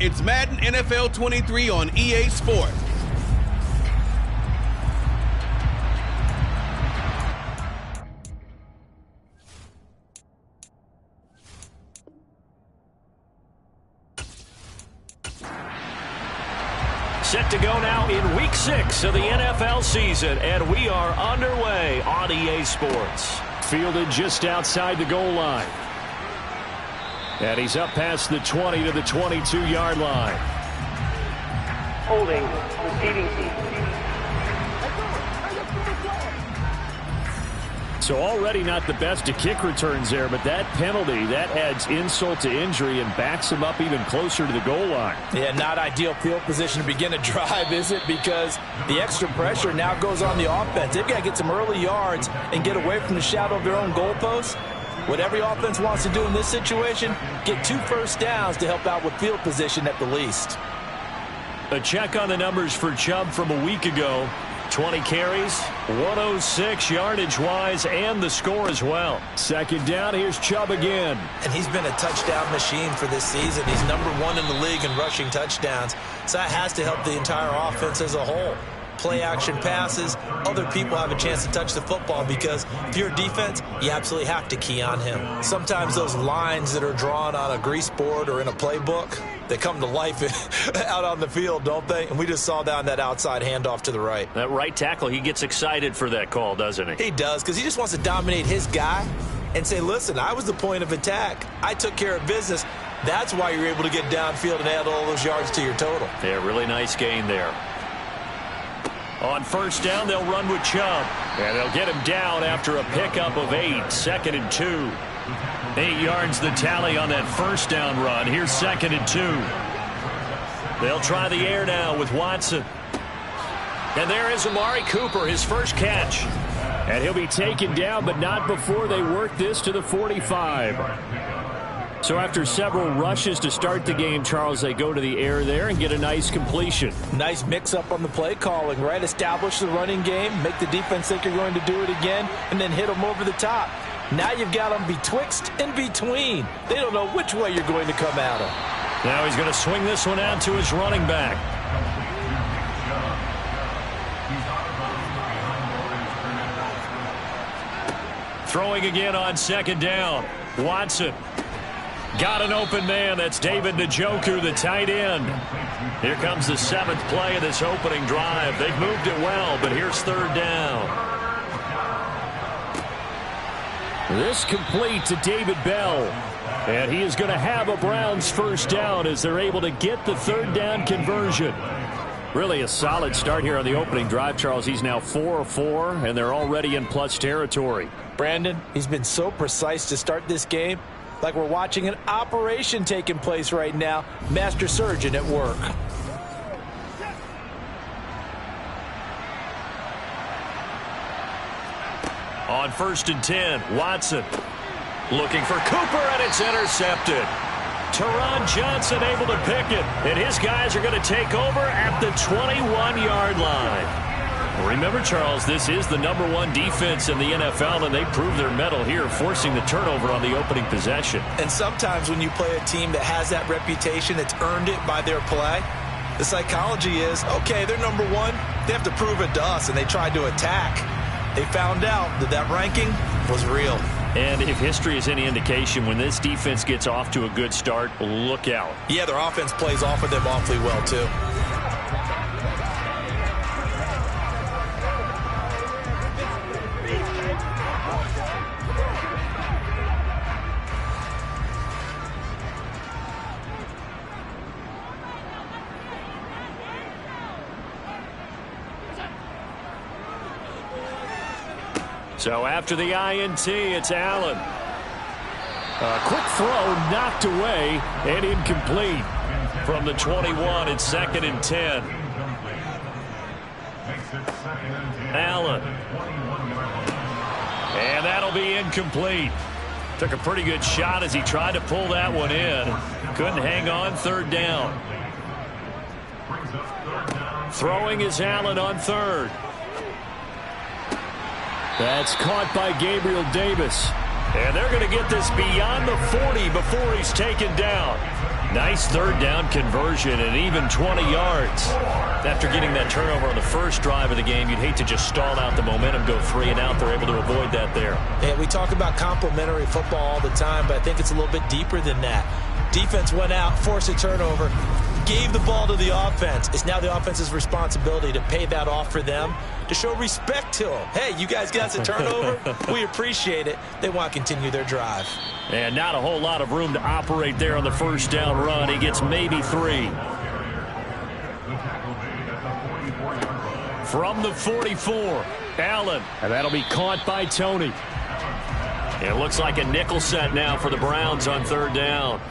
It's Madden NFL 23 on EA Sports. Set to go now in Week 6 of the NFL season, and we are underway on EA Sports. Fielded just outside the goal line. And he's up past the 20 to the 22-yard line. Holding, receiving team. So already not the best to kick returns there, but that penalty, that adds insult to injury and backs him up even closer to the goal line. Yeah, not ideal field position to begin a drive, is it? Because the extra pressure now goes on the offense. They've got to get some early yards and get away from the shadow of their own goalposts. What every offense wants to do in this situation, get 2 first downs to help out with field position at the least. A check on the numbers for Chubb from a week ago. 20 carries, 106 yardage-wise, and the score as well. Second down, here's Chubb again. And he's been a touchdown machine for this season. He's #1 in the league in rushing touchdowns. So that has to help the entire offense as a whole. Play-action passes, other people have a chance to touch the football because if you're a defense, you absolutely have to key on him. Sometimes those lines that are drawn on a grease board or in a playbook, they come to life out on the field, don't they? And we just saw down that outside handoff to the right. That right tackle, he gets excited for that call, doesn't he? He does, because he just wants to dominate his guy and say, listen, I was the point of attack. I took care of business. That's why you're able to get downfield and add all those yards to your total. Yeah, really nice gain there. On first down, they'll run with Chubb. And they'll get him down after a pickup of 8, 2nd and 2. 8 yards the tally on that first down run. Here's 2nd and 2. They'll try the air now with Watson. And there is Amari Cooper, his first catch. And he'll be taken down, but not before they work this to the 45. So after several rushes to start the game, Charles, they go to the air there and get a nice completion. Nice mix-up on the play calling, right? Establish the running game, make the defense think you're going to do it again, and then hit them over the top. Now you've got them betwixt and between. They don't know which way you're going to come at them. Now he's going to swing this one out to his running back. Throwing again on second down. Watson. Got an open man. That's David Njoku, the tight end. Here comes the 7th play of this opening drive. They've moved it well, but here's 3rd down. This complete to David Bell. And he is going to have a Browns first down as they're able to get the 3rd down conversion. Really a solid start here on the opening drive, Charles. He's now 4 of 4, and they're already in plus territory. Brandon, he's been so precise to start this game. Like we're watching an operation taking place right now. Master surgeon at work. On 1st and 10, Watson looking for Cooper, and it's intercepted. Teron Johnson able to pick it, and his guys are going to take over at the 21-yard line. Remember, Charles, this is the #1 defense in the NFL, and they prove their mettle here, forcing the turnover on the opening possession. And sometimes when you play a team that has that reputation, that's earned it by their play, the psychology is, okay, they're #1. They have to prove it to us, and they tried to attack. They found out that that ranking was real. And if history is any indication, when this defense gets off to a good start, look out. Yeah, their offense plays off of them awfully well, too. So after the INT, it's Allen. A quick throw knocked away and incomplete. From the 21, it's 2nd and 10. Allen. And that'll be incomplete. Took a pretty good shot as he tried to pull that one in. Couldn't hang on, 3rd down. Throwing is Allen on 3rd. That's caught by Gabriel Davis. And they're going to get this beyond the 40 before he's taken down. Nice third down conversion and even 20 yards. After getting that turnover on the first drive of the game, you'd hate to just stall out the momentum, go 3 and out. They're able to avoid that there. Yeah, we talk about complementary football all the time, but I think it's a little bit deeper than that. Defense went out, forced a turnover, gave the ball to the offense. It's now the offense's responsibility to pay that off for them, to show respect to them. Hey, you guys got a turnover? We appreciate it. They want to continue their drive. And not a whole lot of room to operate there on the first down run. He gets maybe 3. From the 44, Allen. And that'll be caught by Tony. It looks like a nickel set now for the Browns on third down.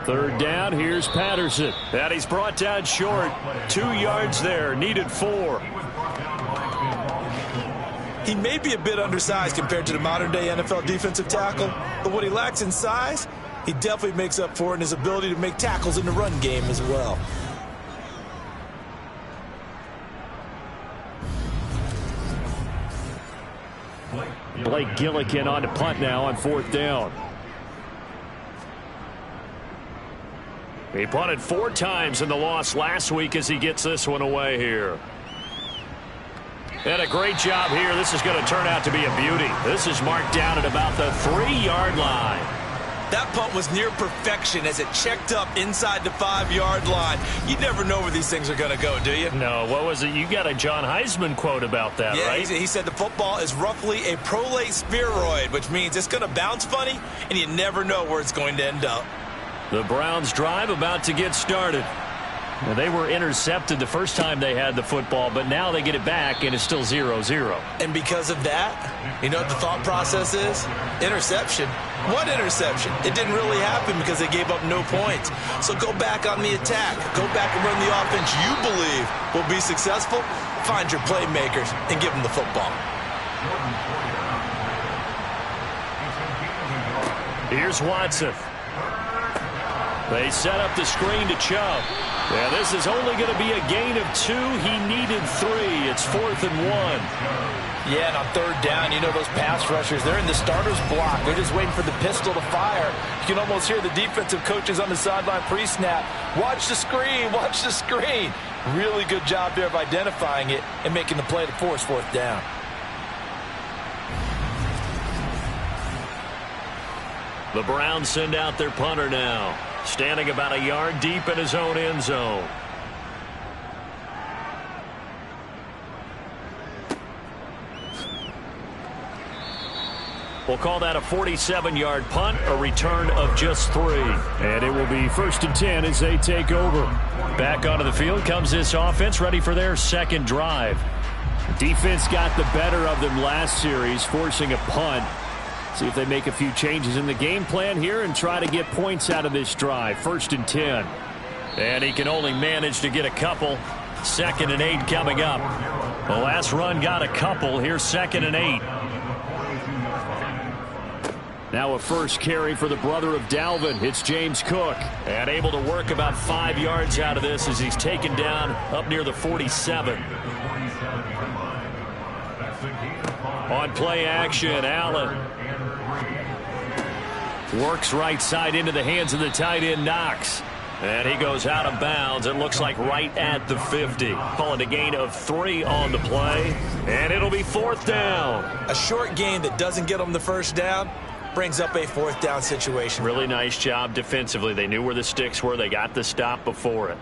Third down, here's Patterson. And he's brought down short. 2 yards there, needed 4. He may be a bit undersized compared to the modern-day NFL defensive tackle, but what he lacks in size, he definitely makes up for in his ability to make tackles in the run game as well. Blake Gillikin on to punt now on fourth down. He punted 4 times in the loss last week as he gets this one away here. And a great job here. This is going to turn out to be a beauty. This is marked down at about the 3-yard line. That punt was near perfection as it checked up inside the 5-yard line. You never know where these things are going to go, do you? No, what was it? You got a John Heisman quote about that, yeah, right? He said the football is roughly a prolate spheroid, which means it's going to bounce funny, and you never know where it's going to end up. The Browns drive about to get started. Now, they were intercepted the first time they had the football, but now they get it back, and it's still 0-0. And because of that, you know what the thought process is? Interception. What interception? It didn't really happen because they gave up no points. So go back on the attack. Go back and run the offense you believe will be successful. Find your playmakers and give them the football. Here's Watson. They set up the screen to Chubb. Yeah, this is only going to be a gain of 2. He needed 3. It's 4th and 1. Yeah, and on third down, you know those pass rushers, they're in the starter's block. They're just waiting for the pistol to fire. You can almost hear the defensive coaches on the sideline pre-snap. Watch the screen, watch the screen. Really good job there of identifying it and making the play to force 4th down. The Browns send out their punter now, standing about a yard deep in his own end zone. We'll call that a 47-yard punt, a return of just 3. And it will be 1st and 10 as they take over. Back onto the field comes this offense, ready for their second drive. The defense got the better of them last series, forcing a punt. See if they make a few changes in the game plan here and try to get points out of this drive. 1st and 10. And he can only manage to get a couple. 2nd and 8 coming up. The last run got a couple. Here's 2nd and 8. Now a first carry for the brother of Dalvin. It's James Cook. And able to work about 5 yards out of this as he's taken down up near the 47. On play action, Allen. Works right side into the hands of the tight end, Knox. And he goes out of bounds. It looks like right at the 50. Calling a gain of 3 on the play. And it'll be 4th down. A short gain that doesn't get them the first down brings up a 4th down situation. Really nice job defensively. They knew where the sticks were. They got the stop before it.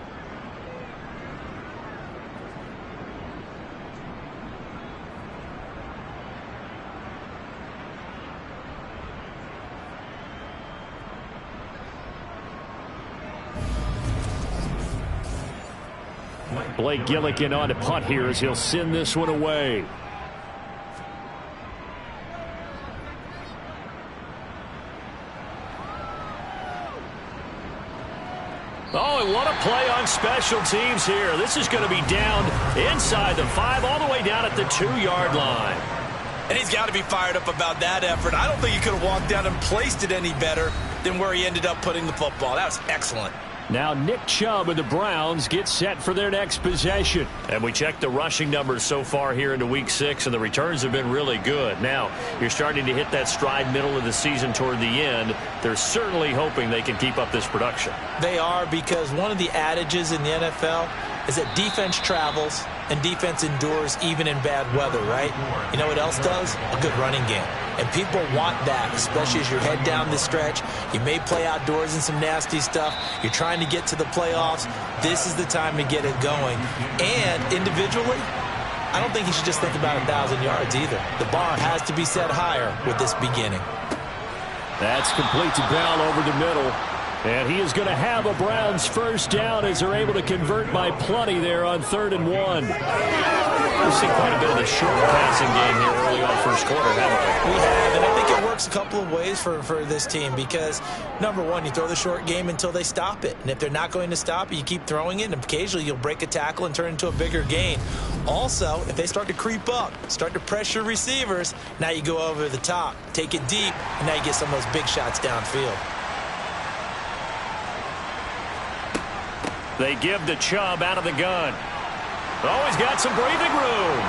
Blake Gillikin on to punt here as he'll send this one away. Oh, and what a play on special teams here. This is going to be down inside the 5, all the way down at the 2-yard line. And he's got to be fired up about that effort. I don't think he could have walked down and placed it any better than where he ended up putting the football. That was excellent. Now Nick Chubb and the Browns get set for their next possession. And we checked the rushing numbers so far here into Week 6, and the returns have been really good. Now, you're starting to hit that stride middle of the season toward the end. They're certainly hoping they can keep up this production. They are, because one of the adages in the NFL is that defense travels and defense endures even in bad weather, right? You know what else does? A good running game. And people want that, especially as you head down the stretch. You may play outdoors in some nasty stuff. You're trying to get to the playoffs. This is the time to get it going. And individually, I don't think you should just think about 1,000 yards either. The bar has to be set higher with this beginning. That's complete to Bell over the middle. And he is going to have a Browns first down as they're able to convert by plenty there on 3rd and 1. We've seen quite a bit of the short passing game here early on first quarter, haven't we? We have, and I think it works a couple of ways for this team because, number one, you throw the short game until they stop it. And if they're not going to stop it, you keep throwing it, and occasionally you'll break a tackle and turn it into a bigger gain. Also, if they start to creep up, start to pressure receivers, now you go over the top, take it deep, and now you get some of those big shots downfield. They give to Chubb out of the gun. Oh, he's got some breathing room.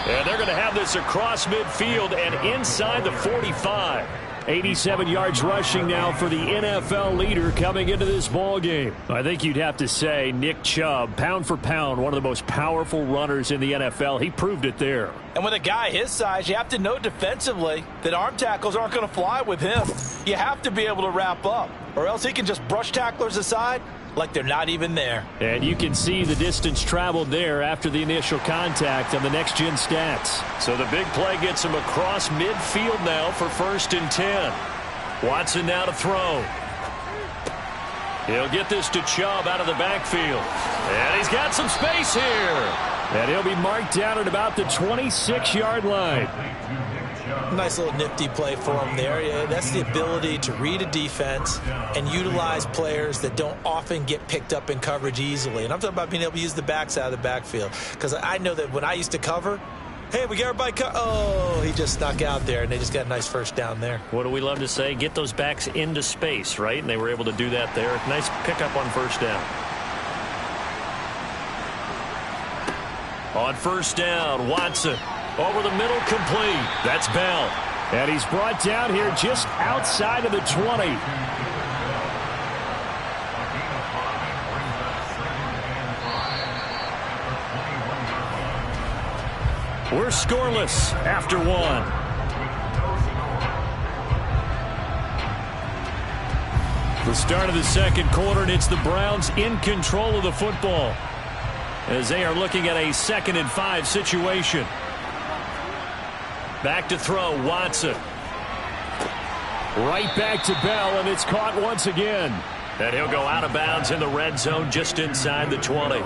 And they're going to have this across midfield and inside the 45. 87 yards rushing now for the NFL leader coming into this ball game. I think you'd have to say Nick Chubb, pound for pound, one of the most powerful runners in the NFL. He proved it there. And with a guy his size, you have to know defensively that arm tackles aren't going to fly with him. You have to be able to wrap up, or else he can just brush tacklers aside like they're not even there. And you can see the distance traveled there after the initial contact on the next-gen stats. So the big play gets him across midfield now for 1st and 10. Watson now to throw. He'll get this to Chubb out of the backfield. And he's got some space here. And he'll be marked down at about the 26-yard line. Nice little nifty play for him there. Yeah, that's the ability to read a defense and utilize players that don't often get picked up in coverage easily. And I'm talking about being able to use the backs out of the backfield. Because I know that when I used to cover, hey, we got everybody oh, he just snuck out there, and they just got a nice first down there. What do we love to say? Get those backs into space, right? And they were able to do that there. Nice pickup on first down. On first down, Watson. Over the middle, complete. That's Bell. And he's brought down here just outside of the 20. We're scoreless after 1. The start of the second quarter, and it's the Browns in control of the football as they are looking at a 2nd and 5 situation. Back to throw, Watson. Right back to Bell, and it's caught once again. And he'll go out of bounds in the red zone just inside the 20.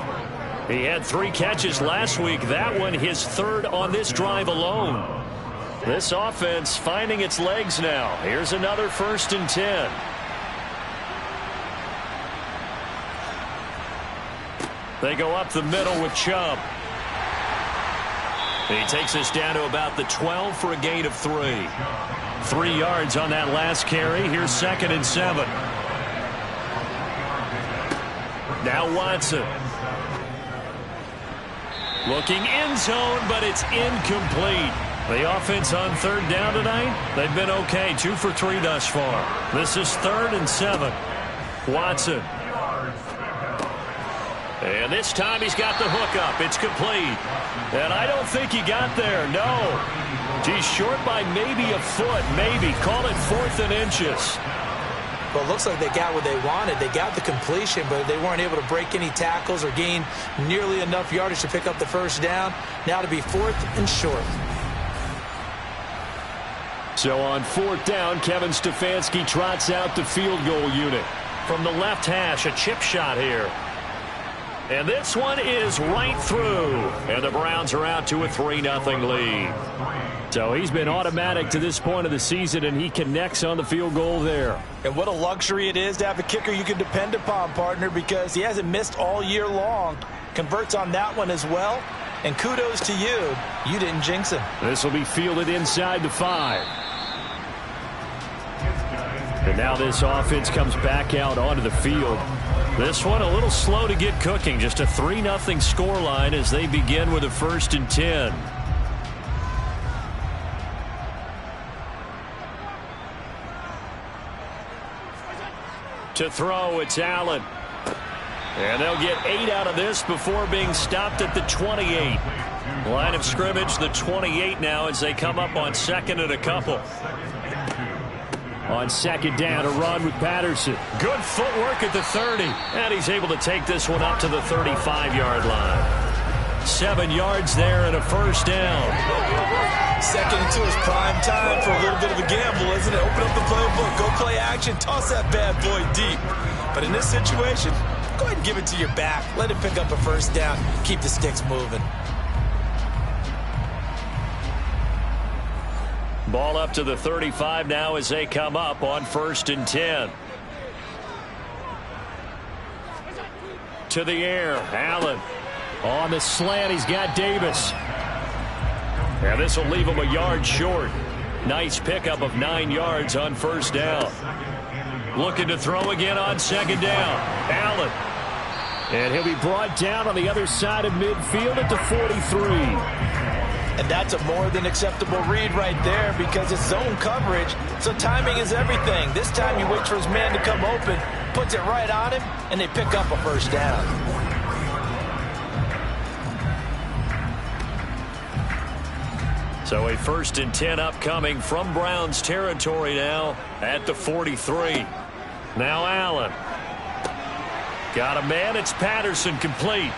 He had 3 catches last week. That one his 3rd on this drive alone. This offense finding its legs now. Here's another 1st and 10. They go up the middle with Chubb. He takes us down to about the 12 for a gain of 3. 3 yards on that last carry. Here's 2nd and 7. Now Watson. Looking end zone, but it's incomplete. The offense on 3rd down tonight, they've been okay. 2 for 3 thus far. This is 3rd and 7. Watson. And this time he's got the hook up. It's complete. And I don't think he got there. No. He's short by maybe a foot. Maybe. Call it 4th and inches. Well, it looks like they got what they wanted. They got the completion, but they weren't able to break any tackles or gain nearly enough yardage to pick up the first down. Now to be 4th and short. So on 4th down, Kevin Stefanski trots out the field goal unit. From the left hash, a chip shot here. And this one is right through. And the Browns are out to a 3-0 lead. So he's been automatic to this point of the season, and he connects on the field goal there. And what a luxury it is to have a kicker you can depend upon, partner, because he hasn't missed all year long. Converts on that one as well. And kudos to you. You didn't jinx him. This will be fielded inside the 5. And now this offense comes back out onto the field. This one a little slow to get cooking. Just a 3-0 scoreline as they begin with a 1st and 10. To throw, it's Allen. And they'll get 8 out of this before being stopped at the 28. Line of scrimmage, the 28 now as they come up on 2nd and a couple. On 2nd down, a run with Patterson. Good footwork at the 30. And he's able to take this one up to the 35-yard line. 7 yards there and a 1st down. 2nd and 2 is prime time for a little bit of a gamble, isn't it? Open up the playbook, go play action, toss that bad boy deep. But in this situation, go ahead and give it to your back. Let it pick up a 1st down. Keep the sticks moving. Ball up to the 35 now as they come up on 1st and 10. To the air, Allen. On the slant, he's got Davis. And this will leave him a yard short. Nice pickup of 9 yards on 1st down. Looking to throw again on 2nd down. Allen. And he'll be brought down on the other side of midfield at the 43. And that's a more than acceptable read right there because it's zone coverage, so timing is everything. This time he waits for his man to come open, puts it right on him, and they pick up a 1st down. So a 1st and 10 upcoming from Browns territory now at the 43. Now Allen. Got a man, it's Patterson, complete.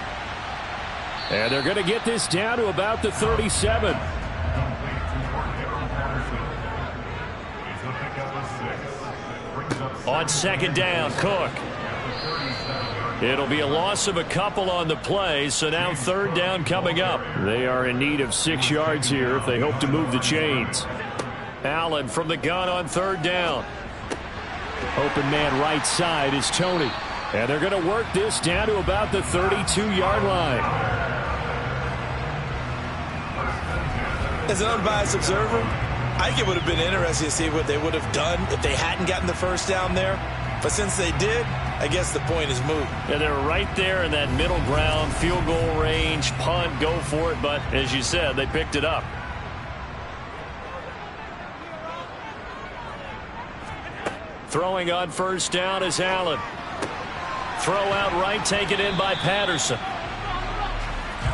And they're going to get this down to about the 37. On 2nd down, Cook. It'll be a loss of a couple on the play, so now 3rd down coming up. They are in need of 6 yards here if they hope to move the chains. Allen from the gun on 3rd down. Open man right side is Tony. And they're going to work this down to about the 32-yard line. As an unbiased observer, I think it would have been interesting to see what they would have done if they hadn't gotten the 1st down there. But since they did, I guess the point is moot. Yeah, they're right there in that middle ground, field goal range, punt, go for it. But as you said, they picked it up. Throwing on 1st down is Allen. Throw out right, taken in by Patterson.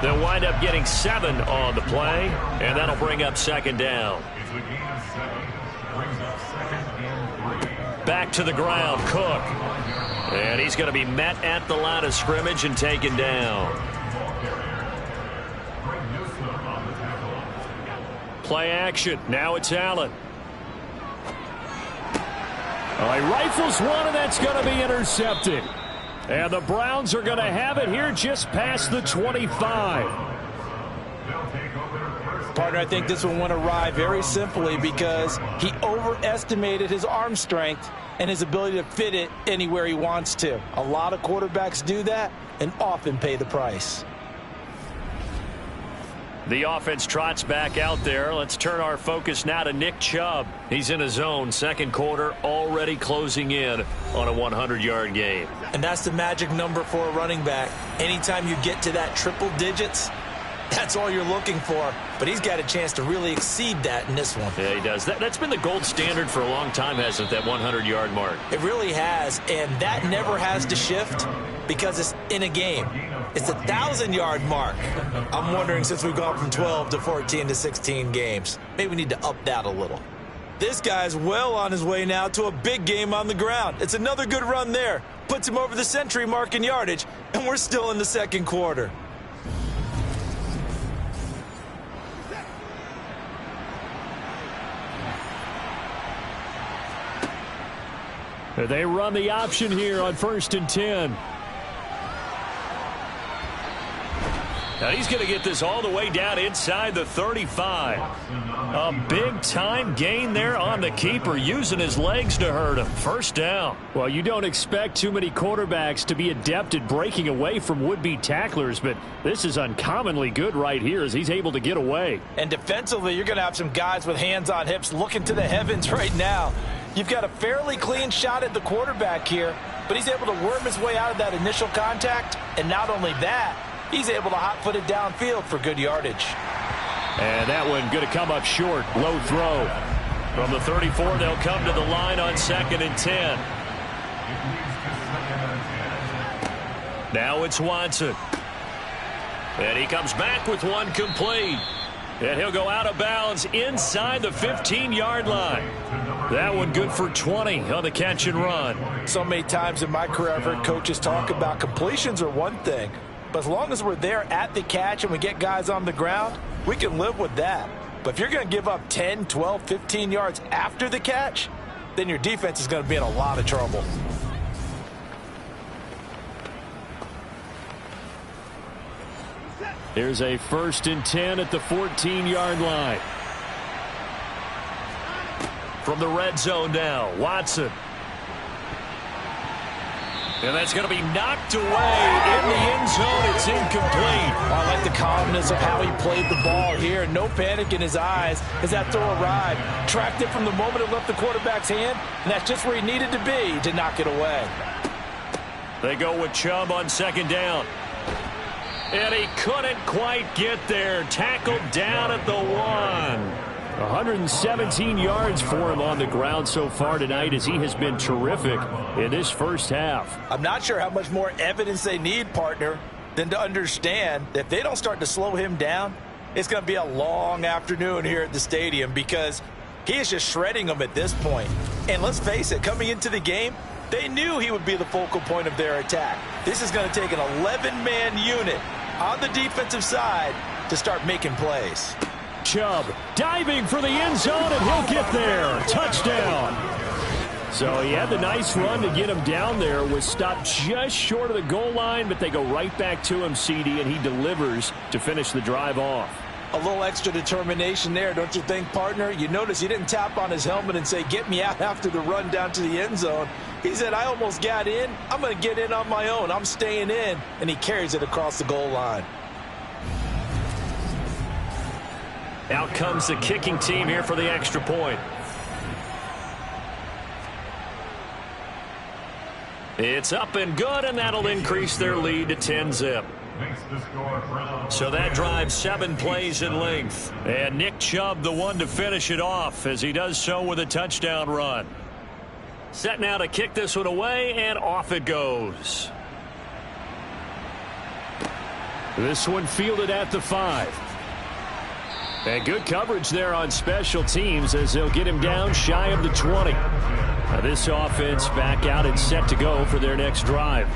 They'll wind up getting 7 on the play, and that'll bring up 2nd down. Back to the ground, Cook. And he's going to be met at the line of scrimmage and taken down. Play action. Now it's Allen. He rifles one, and that's going to be intercepted. And the Browns are going to have it here just past the 25. Partner, I think this one went awry very simply because he overestimated his arm strength and his ability to fit it anywhere he wants to. A lot of quarterbacks do that and often pay the price. The offense trots back out there. Let's turn our focus now to Nick Chubb. He's in his zone, 2nd quarter, already closing in on a 100-yard game. And that's the magic number for a running back. Anytime you get to that triple digits, that's all you're looking for. But he's got a chance to really exceed that in this one. Yeah, he does. That's been the gold standard for a long time, hasn't it, that 100-yard mark? It really has, and that never has to shift because it's in a game. It's a 1,000-yard mark. I'm wondering, since we've gone from 12 to 14 to 16 games, maybe we need to up that a little. This guy's well on his way now to a big game on the ground. It's another good run there. Puts him over the century mark in yardage, and we're still in the 2nd quarter. They run the option here on 1st and 10. Now he's going to get this all the way down inside the 35. A big-time gain there on the keeper, using his legs to hurt him. 1st down. Well, you don't expect too many quarterbacks to be adept at breaking away from would-be tacklers, but this is uncommonly good right here as he's able to get away. And defensively, you're going to have some guys with hands on hips looking to the heavens right now. You've got a fairly clean shot at the quarterback here, but he's able to worm his way out of that initial contact, and not only that, he's able to hot-foot it downfield for good yardage. And that one going to come up short. Low throw. From the 34, they'll come to the line on 2nd and 10. Now it's Watson. And he comes back with one complete. And he'll go out of bounds inside the 15-yard line. That one good for 20 on the catch and run. So many times in my career I've heard coaches talk about completions are one thing, but as long as we're there at the catch and we get guys on the ground, we can live with that. But if you're going to give up 10, 12, 15 yards after the catch, then your defense is going to be in a lot of trouble. Here's a 1st and 10 at the 14-yard line. From the red zone now, Watson. And that's going to be knocked away in the end zone. It's incomplete. I like the calmness of how he played the ball here. No panic in his eyes as that throw arrived. Tracked it from the moment it left the quarterback's hand, and that's just where he needed to be to knock it away. They go with Chubb on 2nd down. And he couldn't quite get there. Tackled down at the 1. 117 yards for him on the ground so far tonight as he has been terrific in this first half. I'm not sure how much more evidence they need, partner, than to understand that if they don't start to slow him down, it's going to be a long afternoon here at the stadium because he is just shredding them at this point. And let's face it, coming into the game, they knew he would be the focal point of their attack. This is going to take an 11-man unit on the defensive side to start making plays. Chubb diving for the end zone, and he'll get there. Touchdown. So he had the nice run to get him down there. Was stopped just short of the goal line, but they go right back to him, CD, and he delivers to finish the drive off. A little extra determination there, don't you think, partner? You notice he didn't tap on his helmet and say, get me out after the run down to the end zone. He said, I almost got in. I'm going to get in on my own. I'm staying in. And he carries it across the goal line. Out comes the kicking team here for the extra point. It's up and good, and that'll increase their lead to 10-zip. So that drives 7 plays in length. And Nick Chubb, the one to finish it off, as he does so with a touchdown run. Set now to kick this one away, and off it goes. This one fielded at the 5. And good coverage there on special teams as they'll get him down shy of the 20. Now this offense back out and set to go for their next drive.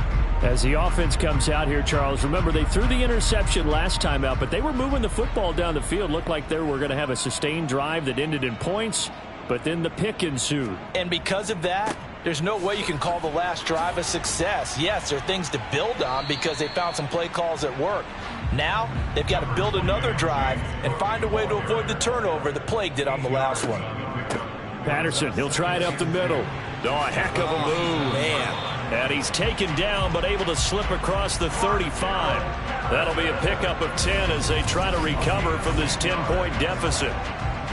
As the offense comes out here, Charles, remember they threw the interception last time out, but they were moving the football down the field. Looked like they were going to have a sustained drive that ended in points, but then the pick ensued. And because of that, there's no way you can call the last drive a success. Yes, there are things to build on because they found some play calls that work. Now, they've got to build another drive and find a way to avoid the turnover that plagued it on the last one. Patterson, he'll try it up the middle. Oh, a heck of a move. Man. And he's taken down but able to slip across the 35. That'll be a pickup of 10 as they try to recover from this 10-point deficit.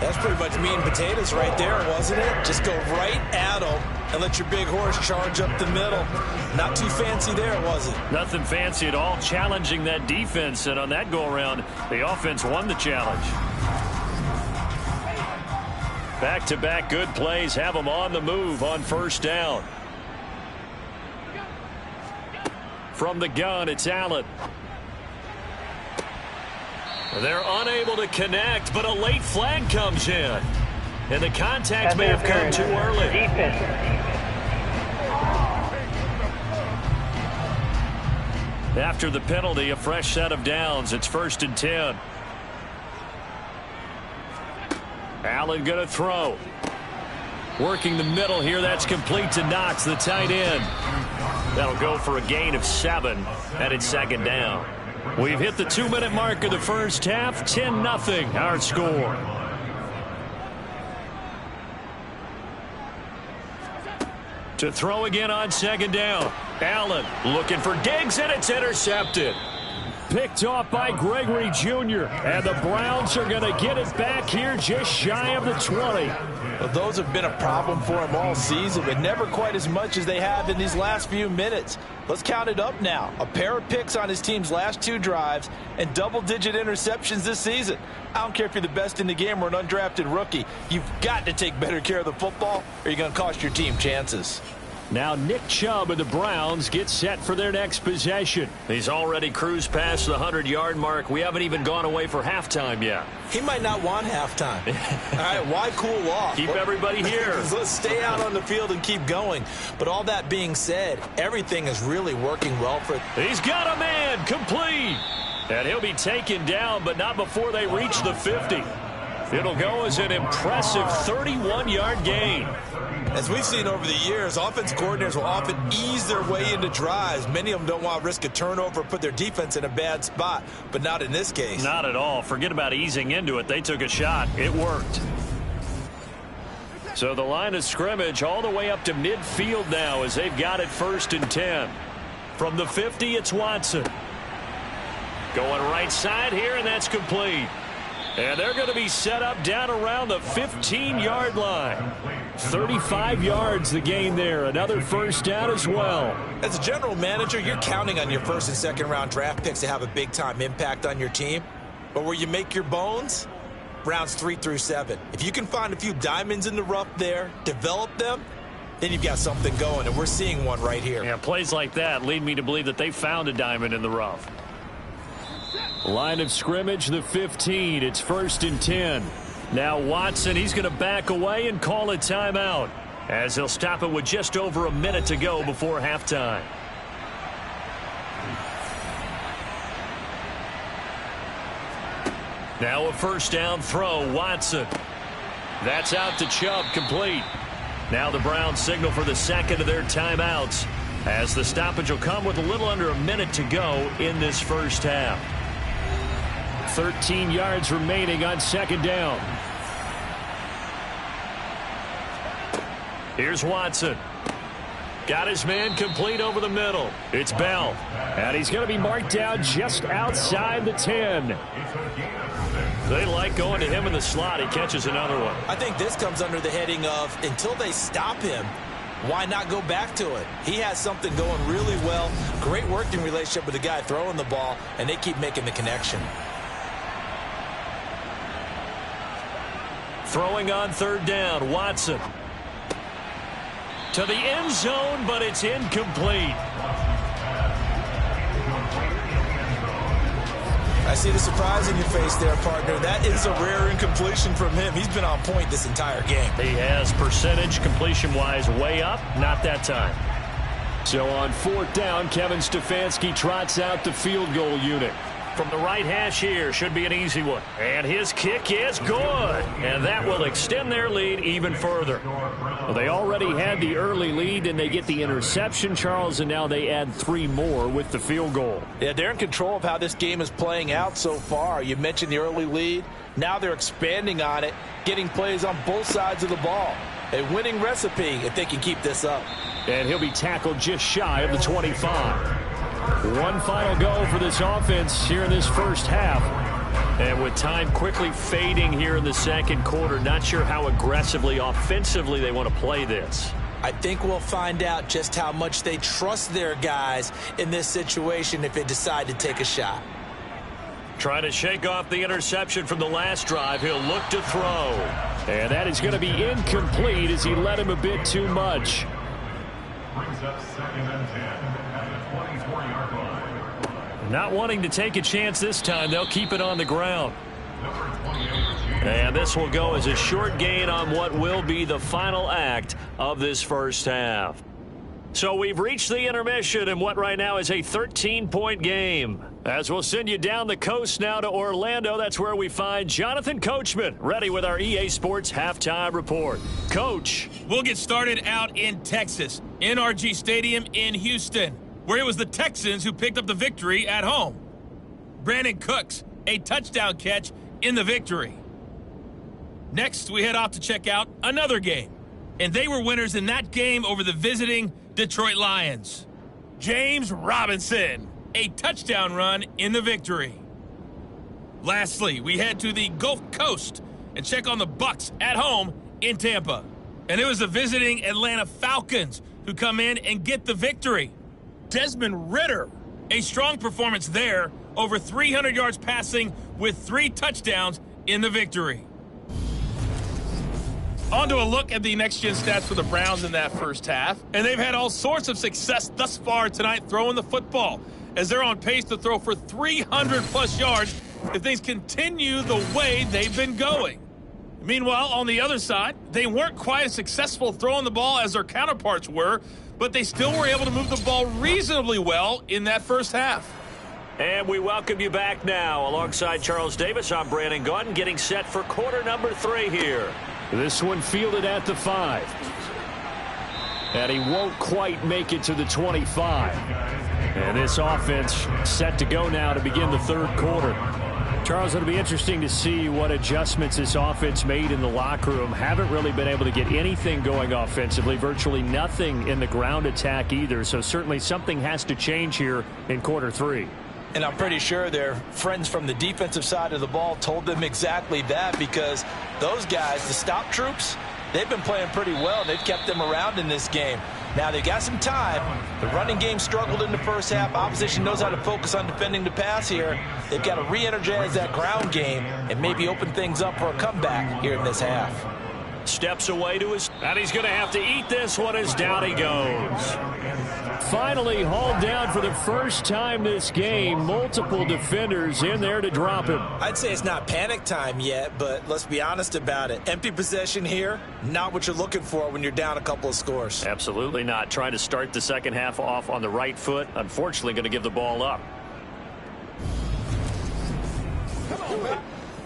That's pretty much meat and potatoes right there, wasn't it? Just go right at them and let your big horse charge up the middle. Not too fancy there, was it? Nothing fancy at all, challenging that defense. And on that go-around, the offense won the challenge. Back-to-back good plays have them on the move on 1st down. From the gun, it's Allen. They're unable to connect, but a late flag comes in. And the contact may have come too early. After the penalty, a fresh set of downs. It's 1st and 10. Allen going to throw. Working the middle here. That's complete to Knox, the tight end. That'll go for a gain of 7. And it's 2nd down. We've hit the 2-minute mark of the first half. 10-0 our score. To throw again on 2nd down. Allen looking for Diggs, and it's intercepted. picked off by Gregory Jr. And the Browns are going to get it back here just shy of the 20. Well, those have been a problem for him all season, but never quite as much as they have in these last few minutes. Let's count it up now. A pair of picks on his team's last 2 drives and double-digit interceptions this season. I don't care if you're the best in the game or an undrafted rookie. You've got to take better care of the football or you're going to cost your team chances. Now Nick Chubb and the Browns get set for their next possession. He's already cruised past the 100-yard mark. We haven't even gone away for halftime yet. He might not want halftime. All right, why cool off? Keep everybody here. Let's stay out on the field and keep going. But all that being said, everything is really working well for... He's got a man, complete. And he'll be taken down, but not before they reach the 50. It'll go as an impressive 31-yard gain. As we've seen over the years, offensive coordinators will often ease their way into drives. Many of them don't want to risk a turnover or put their defense in a bad spot, but not in this case. Not at all. Forget about easing into it. They took a shot. It worked. So the line of scrimmage all the way up to midfield now as they've got it 1st and 10. From the 50, it's Watson. Going right side here, and that's complete. And they're going to be set up down around the 15-yard line. 35 yards the gain there. Another first down as well. As a general manager, you're counting on your 1st and 2nd round draft picks to have a big-time impact on your team. But where you make your bones, rounds 3 through 7. If you can find a few diamonds in the rough there, develop them, then you've got something going, and we're seeing one right here. Yeah, plays like that lead me to believe that they found a diamond in the rough. Line of scrimmage, the 15. It's 1st and 10. Now Watson, he's going to back away and call a timeout as he'll stop it with just over a minute to go before halftime. Now a first down throw, Watson. That's out to Chubb, complete. Now the Browns signal for the second of their timeouts as the stoppage will come with a little under a minute to go in this first half. 13 yards remaining on 2nd down. Here's Watson. Got his man complete over the middle. It's Bell. And he's going to be marked down just outside the 10. They like going to him in the slot. He catches another one. I think this comes under the heading of until they stop him, why not go back to it? He has something going really well. Great working relationship with the guy throwing the ball, and they keep making the connection. Throwing on 3rd down, Watson. To the end zone, but it's incomplete. I see the surprise in your face there, partner. That is a rare incompletion from him. He's been on point this entire game. He has percentage completion-wise way up. Not that time. So on 4th down, Kevin Stefanski trots out the field goal unit. From the right hash here, should be an easy one. And his kick is good. And that will extend their lead even further. Well, they already had the early lead, and they get the interception, Charles, and now they add 3 more with the field goal. Yeah, they're in control of how this game is playing out so far. You mentioned the early lead. Now they're expanding on it, getting plays on both sides of the ball. A winning recipe if they can keep this up. And he'll be tackled just shy of the 25. One final go for this offense here in this first half. And with time quickly fading here in the second quarter, not sure how aggressively, offensively they want to play this. I think we'll find out just how much they trust their guys in this situation if they decide to take a shot. Trying to shake off the interception from the last drive. He'll look to throw. And that is going to be incomplete as he led him a bit too much. Brings up 2nd and 10 at the 24-yard line. Not wanting to take a chance this time, they'll keep it on the ground. And this will go as a short gain on what will be the final act of this first half. So we've reached the intermission in what right now is a 13-point game. As we'll send you down the coast now to Orlando, that's where we find Jonathan Coachman, ready with our EA Sports Halftime Report. Coach. We'll get started out in Texas, NRG Stadium in Houston, where it was the Texans who picked up the victory at home. Brandon Cooks, a touchdown catch in the victory. Next, we head off to check out another game, and they were winners in that game over the visiting Detroit Lions. James Robinson, a touchdown run in the victory. Lastly, we head to the Gulf Coast and check on the Bucs at home in Tampa. And it was the visiting Atlanta Falcons who come in and get the victory. Desmond Ridder, a strong performance there, over 300 yards passing with 3 touchdowns in the victory. On to a look at the next-gen stats for the Browns in that first half. And they've had all sorts of success thus far tonight throwing the football, as they're on pace to throw for 300-plus yards if things continue the way they've been going. Meanwhile, on the other side, they weren't quite as successful throwing the ball as their counterparts were, but they still were able to move the ball reasonably well in that first half. And we welcome you back now. Alongside Charles Davis, I'm Brandon Gaudin, getting set for quarter number 3 here. This one fielded at the 5. And he won't quite make it to the 25. And this offense set to go now to begin the third quarter. Charles, it'll be interesting to see what adjustments this offense made in the locker room. Haven't really been able to get anything going offensively, virtually nothing in the ground attack either. So certainly something has to change here in quarter 3. And I'm pretty sure their friends from the defensive side of the ball told them exactly that, because those guys, the stop troops, they've been playing pretty well. They've kept them around in this game. Now, they've got some time. The running game struggled in the first half. Opposition knows how to focus on defending the pass here. They've got to re-energize that ground game and maybe open things up for a comeback here in this half. Steps away to his, and he's going to have to eat this one as down he goes. Finally hauled down for the first time this game. Multiple defenders in there to drop him. I'd say it's not panic time yet, but let's be honest about it. Empty possession here, not what you're looking for when you're down a couple of scores. Absolutely not. Trying to start the second half off on the right foot. Unfortunately, going to give the ball up.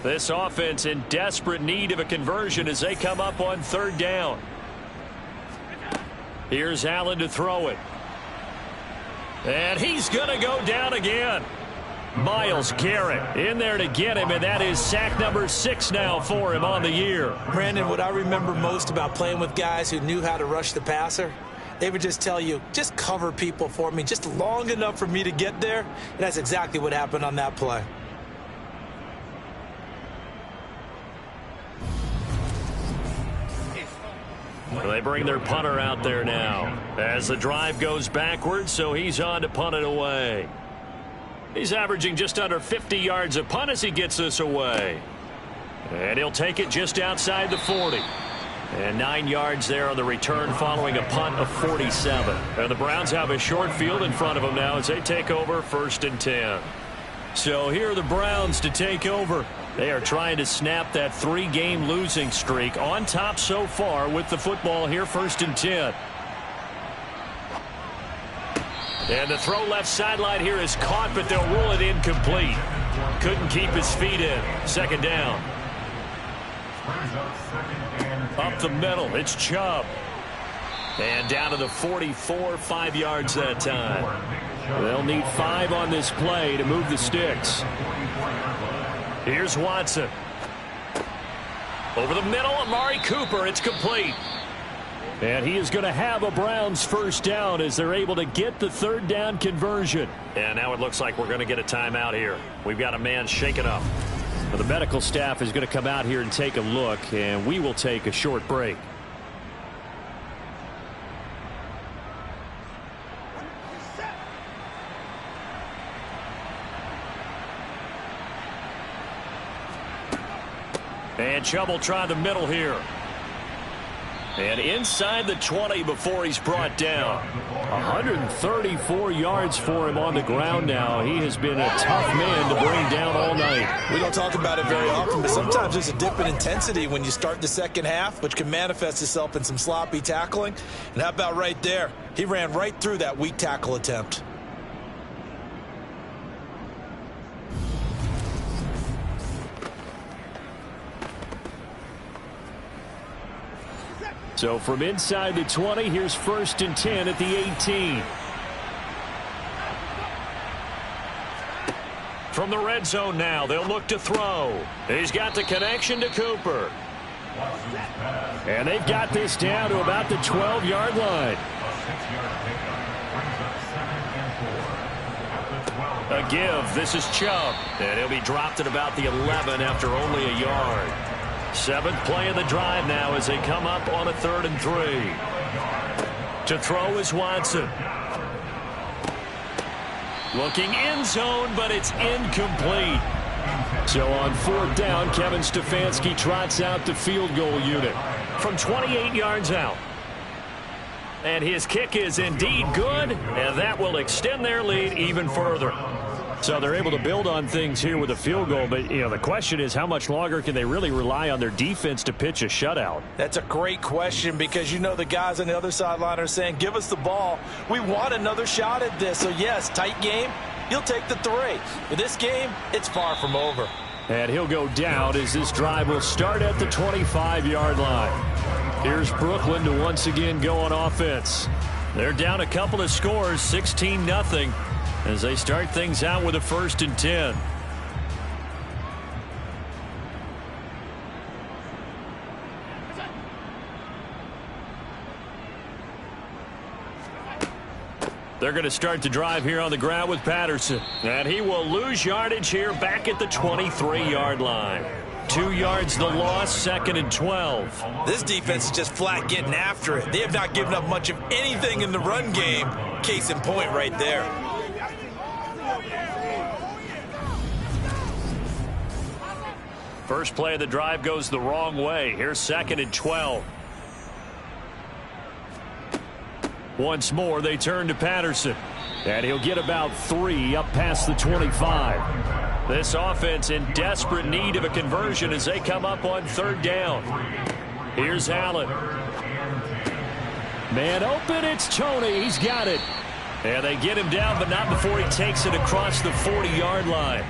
This offense in desperate need of a conversion as they come up on third down. Here's Allen to throw it. And he's going to go down again. Myles Garrett in there to get him, and that is sack number 6 now for him on the year. Brandon, what I remember most about playing with guys who knew how to rush the passer, they would just tell you, just cover people for me, just long enough for me to get there. And that's exactly what happened on that play. They bring their punter out there now as the drive goes backwards, so he's on to punt it away. He's averaging just under 50 yards a punt as he gets this away. And he'll take it just outside the 40. And 9 yards there on the return following a punt of 47. And the Browns have a short field in front of them now as they take over 1st and 10. So here are the Browns to take over. They are trying to snap that 3-game losing streak, on top so far with the football here, 1st and 10. And the throw left sideline here is caught, but they'll rule it incomplete. Couldn't keep his feet in. 2nd down. Up the middle, it's Chubb. And down to the 44, 5 yards that time. They'll need 5 on this play to move the sticks. Here's Watson. Over the middle, Amari Cooper. It's complete. And he is going to have a Browns 1st down as they're able to get the 3rd down conversion. And now it looks like we're going to get a timeout here. We've got a man shaken up. Well, the medical staff is going to come out here and take a look, and we will take a short break. And Chubb will try the middle here. And inside the 20 before he's brought down. 134 yards for him on the ground now. He has been a tough man to bring down all night. We don't talk about it very often, but sometimes there's a dip in intensity when you start the second half, which can manifest itself in some sloppy tackling. And how about right there? He ran right through that weak tackle attempt. So from inside the 20, here's 1st and 10 at the 18. From the red zone now, they'll look to throw. He's got the connection to Cooper. And they've got this down to about the 12-yard line. A give. This is Chubb. And he'll be dropped at about the 11 after only a yard. 7th play of the drive now as they come up on a 3rd and 3. To throw is Watson. Looking end zone, but it's incomplete. So on 4th down, Kevin Stefanski trots out the field goal unit from 28 yards out. And his kick is indeed good, and that will extend their lead even further. So they're able to build on things here with a field goal, but the question is how much longer can they really rely on their defense to pitch a shutout? That's a great question because the guys on the other sideline are saying, give us the ball. We want another shot at this. So, yes, tight game. You'll take the 3. But this game, it's far from over. And he'll go down as this drive will start at the 25-yard line. Here's Brooklyn to once again go on offense. They're down a couple of scores, 16-0, as they start things out with a 1st and 10. They're going to start the drive here on the ground with Patterson. And he will lose yardage here back at the 23-yard line. 2 yards the loss, 2nd and 12. This defense is just flat getting after it. They have not given up much of anything in the run game. Case in point right there. First play of the drive goes the wrong way. Here's 2nd and 12. Once more, they turn to Patterson. And he'll get about 3 up past the 25. This offense in desperate need of a conversion as they come up on 3rd down. Here's Allen. Man open, it's Toney. He's got it. And they get him down, but not before he takes it across the 40-yard line.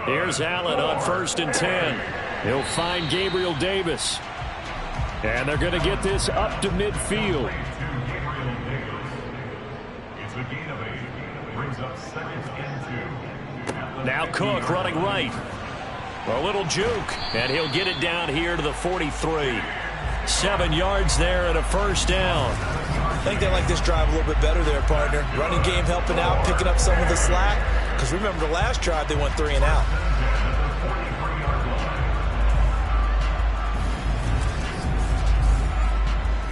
Here's Allen on 1st and 10. He'll find Gabriel Davis. And they're going to get this up to midfield. Now Cook running right. A little juke. And he'll get it down here to the 43. 7 yards there and a 1st down. I think they like this drive a little bit better there, partner. Running game helping out, picking up some of the slack. Because remember the last drive, they went 3 and out.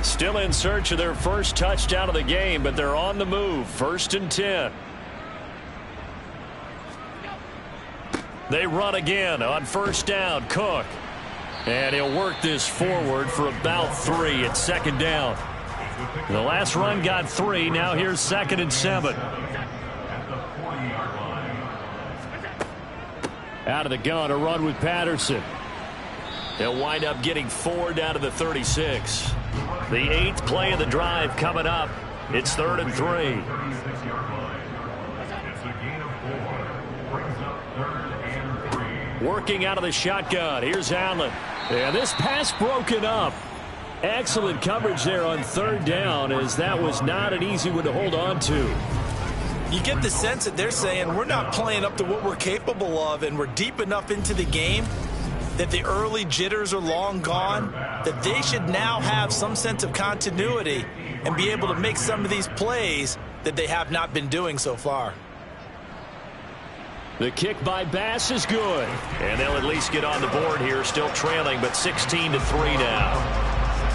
Still in search of their first touchdown of the game, but they're on the move. 1st and 10. They run again on 1st down. Cook. And he'll work this forward for about 3 at 2nd down. The last run got 3. Now here's 2nd and 7. Out of the gun, a run with Patterson. They'll wind up getting 4 down to the 36. The 8th play of the drive coming up. It's 3rd and 3. Working out of the shotgun. Here's Allen. And this pass broken up. Excellent coverage there on 3rd down, as that was not an easy one to hold on to. You get the sense that they're saying we're not playing up to what we're capable of, and we're deep enough into the game that the early jitters are long gone, that they should now have some sense of continuity and be able to make some of these plays that they have not been doing so far. The kick by Bass is good. And they'll at least get on the board here, still trailing, but 16-3 now.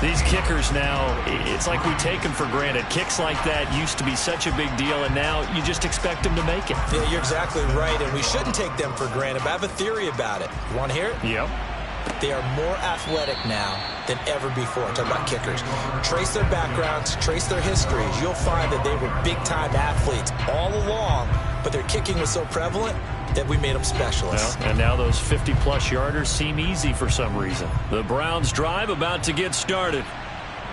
These kickers now, it's like we take them for granted. Kicks like that used to be such a big deal, and now you just expect them to make it. Yeah, you're exactly right, and we shouldn't take them for granted, but I have a theory about it. You want to hear it? Yep. They are more athletic now than ever before. I'm talking about kickers. Trace their backgrounds, trace their histories. You'll find that they were big-time athletes all along, but their kicking was so prevalent that we made them specialists. Well, and now those 50-plus yarders seem easy for some reason. The Browns drive about to get started.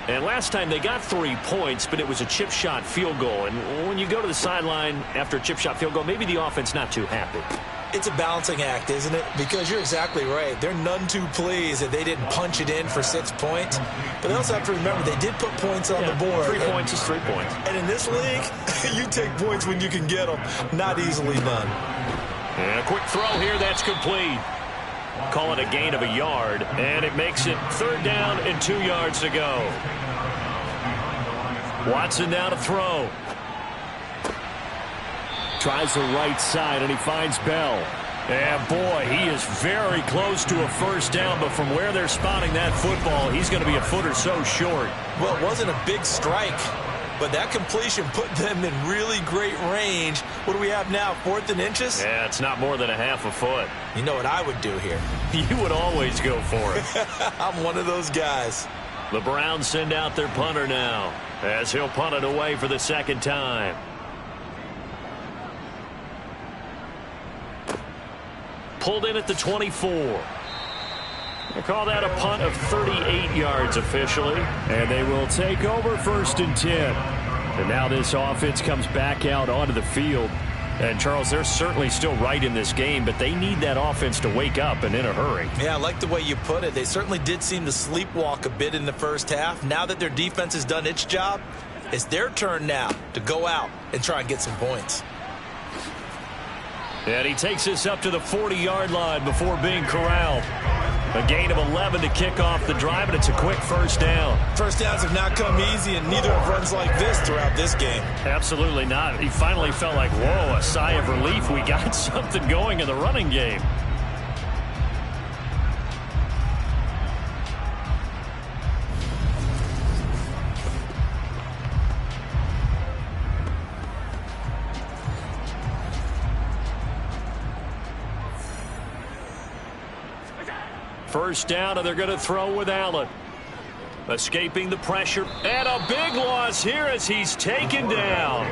And last time they got 3 points, but it was a chip shot field goal. And when you go to the sideline after a chip shot field goal, maybe the offense not too happy. It's a balancing act, isn't it? Because you're exactly right. They're none too pleased that they didn't punch it in for 6 points. But they also have to remember they did put points on the board. 3 points is 3 points. And in this league, you take points when you can get them. Not easily done. And a quick throw here, that's complete. Call it a gain of a yard, and it makes it 3rd down and 2 yards to go. Watson now to throw. Tries the right side, and he finds Bell. And, boy, he is very close to a first down, but from where they're spotting that football, he's going to be a foot or so short. Well, it wasn't a big strike, but that completion put them in really great range. What do we have now, 4th and inches? Yeah, it's not more than a half a foot. You know what I would do here? You would always go for it. I'm one of those guys. The Browns send out their punter now, as he'll punt it away for the second time. Pulled in at the 24. They call that a punt of 38 yards officially. And they will take over 1st and 10. And now this offense comes back out onto the field. And, Charles, they're certainly still right in this game, but they need that offense to wake up and in a hurry. Yeah, I like the way you put it. They certainly did seem to sleepwalk a bit in the first half. Now that their defense has done its job, it's their turn now to go out and try and get some points. And he takes us up to the 40-yard line before being corralled. A gain of 11 to kick off the drive, and it's a quick first down. First downs have not come easy, and neither have runs like this throughout this game. Absolutely not. He finally felt like, whoa, a sigh of relief. We got something going in the running game. First down, and they're going to throw with Allen. Escaping the pressure, and a big loss here as he's taken down.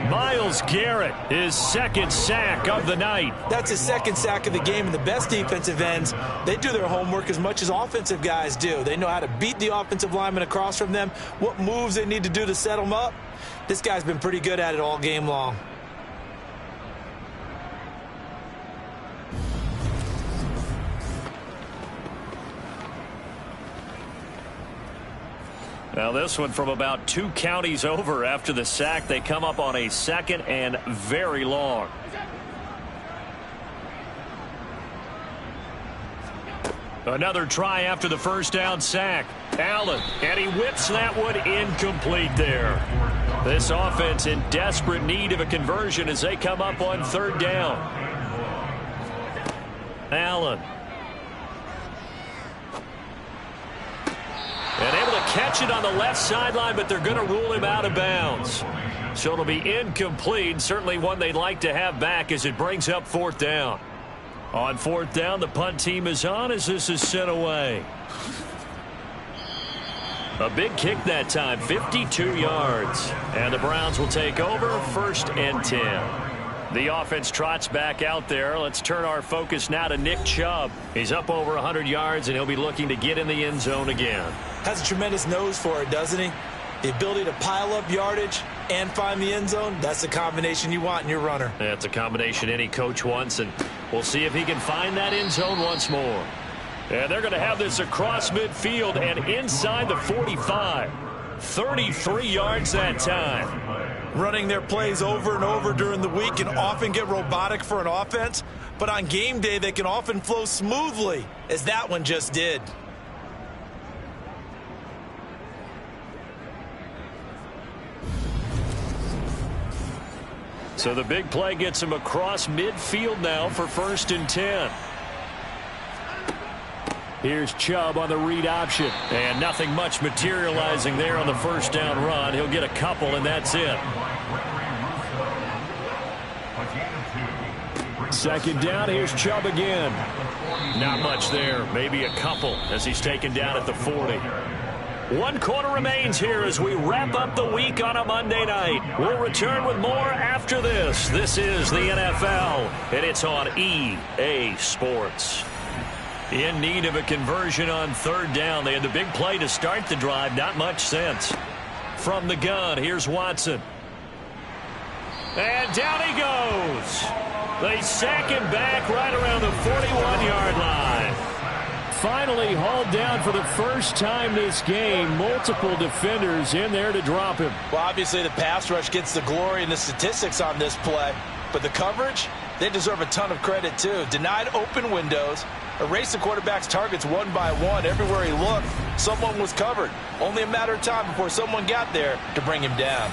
Myles Garrett, his second sack of the night. That's his second sack of the game, and the best defensive ends, they do their homework as much as offensive guys do. They know how to beat the offensive lineman across from them, what moves they need to do to set them up. This guy's been pretty good at it all game long. Now this one from about 2 counties over after the sack. They come up on a 2nd and very long. Another try after the first down sack. Allen, and he whips that one incomplete there. This offense in desperate need of a conversion as they come up on 3rd down. Allen. And able to catch it on the left sideline, but they're going to rule him out of bounds. So it'll be incomplete. Certainly one they'd like to have back as it brings up 4th down. On 4th down, the punt team is on as this is sent away. A big kick that time, 52 yards. And the Browns will take over 1st and 10. The offense trots back out there. Let's turn our focus now to Nick Chubb. He's up over 100 yards, and he'll be looking to get in the end zone again. Has a tremendous nose for it, doesn't he? The ability to pile up yardage and find the end zone, that's the combination you want in your runner. That's a combination any coach wants, and we'll see if he can find that end zone once more. And they're going to have this across midfield and inside the 45. 33 yards that time. Running their plays over and over during the week can often get robotic for an offense, but on game day they can often flow smoothly, as that one just did. So the big play gets him across midfield now for 1st and 10. Here's Chubb on the read option. And nothing much materializing there on the first down run. He'll get a couple, and that's it. 2nd down, here's Chubb again. Not much there. Maybe a couple as he's taken down at the 40. 1 quarter remains here as we wrap up the week on a Monday night. We'll return with more after this. This is the NFL, and it's on EA Sports. In need of a conversion on 3rd down. They had the big play to start the drive. Not much sense. From the gun, here's Watson. And down he goes. They sack him back right around the 41-yard line. Finally hauled down for the first time this game. Multiple defenders in there to drop him. Well, obviously the pass rush gets the glory and the statistics on this play, but the coverage, they deserve a ton of credit too. Denied open windows, erased the quarterback's targets one by one. Everywhere he looked, someone was covered. Only a matter of time before someone got there to bring him down.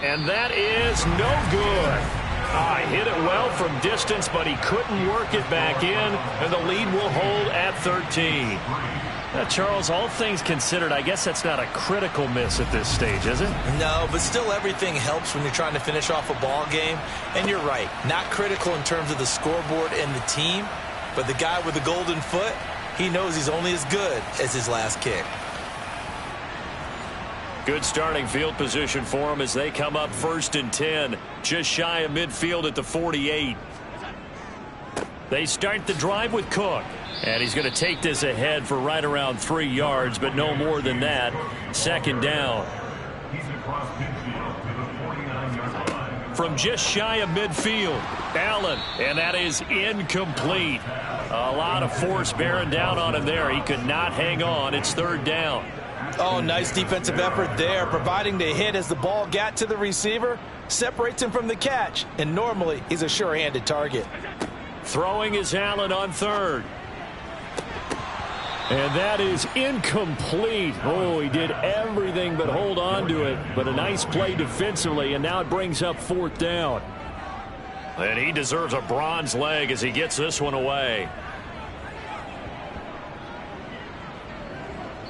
And that is no good. Hit it well from distance, but he couldn't work it back in, and the lead will hold at 13. Charles, all things considered, I guess that's not a critical miss at this stage, is it? No, but still everything helps when you're trying to finish off a ball game. And you're right, not critical in terms of the scoreboard and the team, but the guy with the golden foot, he knows he's only as good as his last kick. Good starting field position for them as they come up 1st and 10, just shy of midfield at the 48. They start the drive with Cook, and he's going to take this ahead for right around 3 yards, but no more than that. 2nd down. He's across midfield to the 49-yard line. From just shy of midfield, Allen, and that is incomplete. A lot of force bearing down on him there. He could not hang on. It's 3rd down. Oh, nice defensive effort there, providing the hit as the ball got to the receiver, separates him from the catch, and normally he's a sure-handed target. Throwing is Allen on 3rd. And that is incomplete. Oh, he did everything but hold on to it, but a nice play defensively, and now it brings up 4th down. And he deserves a bronze leg as he gets this one away.